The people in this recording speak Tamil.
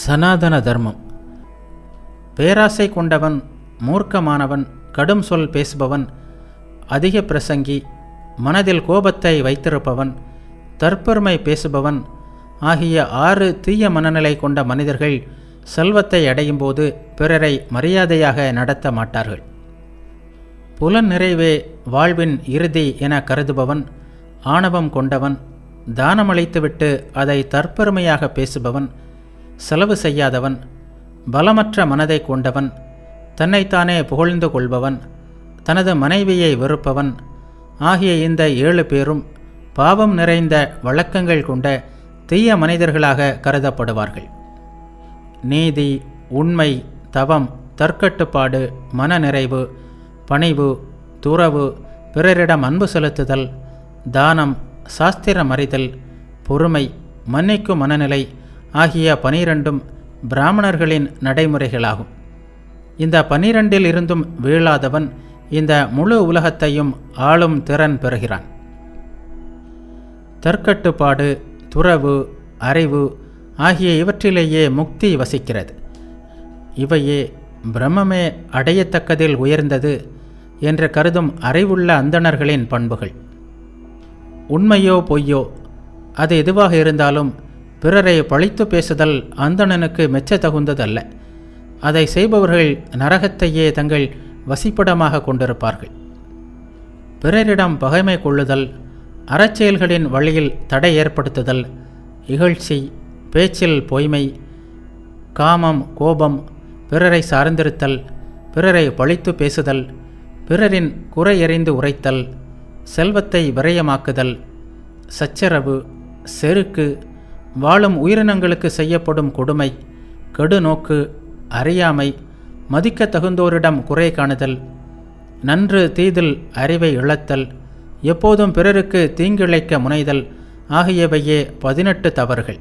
சனாதன தர்மம். பேராசை கொண்டவன், மூர்க்கமானவன், கடும் சொல் பேசுபவன், அதிக பிரசங்கி, மனதில் கோபத்தை வைத்திருப்பவன், தற்பெருமை பேசுபவன் ஆகிய 6 தீய மனநிலை கொண்ட மனிதர்கள் செல்வத்தை அடையும் போது பிறரை மரியாதையாக நடத்த மாட்டார்கள். புலன் நிறைவே வாழ்வின் இறுதி என கருதுபவன், ஆணவம் கொண்டவன், தானமளித்துவிட்டு அதை தற்பெருமையாக பேசுபவன், செலவு செய்யாதவன், பலமற்ற மனதை கொண்டவன், தன்னைத்தானே புகழ்ந்து கொள்பவன், தனது மனைவியை வெறுப்பவன் ஆகிய இந்த 7 பேரும் பாவம் நிறைந்த வழக்கங்கள் கொண்ட தீய மனிதர்களாக கருதப்படுவார்கள். நீதி, உண்மை, தவம், தற்கட்டுப்பாடு, மனநிறைவு, பணிவு, துறவு, பிறரிடம் அன்பு செலுத்துதல், தானம், சாஸ்திரம் அறிதல், பொறுமை, மன்னிக்கும் மனநிலை ஆகிய 12ம் பிராமணர்களின் நடைமுறைகளாகும். இந்த 12இல் இருந்தும் வீழாதவன் இந்த முழு உலகத்தையும் ஆளும் திறன் பெறுகிறான். தற்கட்டுப்பாடு, துறவு, அறிவு ஆகிய இவற்றிலேயே முக்தி வசிக்கிறது. இவையே பிரம்மமே அடையத்தக்கதில் உயர்ந்தது என்று கருதும் அறிவுள்ள அந்தணர்களின் பண்புகள். உண்மையோ பொய்யோ அது எதுவாக இருந்தாலும் பிறரை பழித்து பேசுதல் அந்தணனுக்கு மெச்ச தகுந்ததல்ல. அதை செய்பவர்கள் நரகத்தையே தங்கள் வசிப்பிடமாக கொண்டிருப்பார்கள். பிறரிடம் பகைமை கொள்ளுதல், அறச்செயல்களின் வழியில் தடை ஏற்படுத்துதல், இகழ்ச்சி, பேச்சில் பொய்மை, காமம், கோபம், பிறரை சார்ந்திருத்தல், பிறரை பழித்து பேசுதல், பிறரின் குறையறிந்து உரைத்தல், செல்வத்தை விரயமாக்குதல், சச்சரவு, செருக்கு, வாழும் உயிரினங்களுக்கு செய்யப்படும் கொடுமை, கெடுநோக்கு, அறியாமை, மதிக்க தகுந்தோரிடம் குறை காணுதல், நன்று தீதில் அறிவை இழத்தல், எப்போதும் பிறருக்கு தீங்கிழைக்க முனைதல் ஆகியவையே 18 தவறுகள்.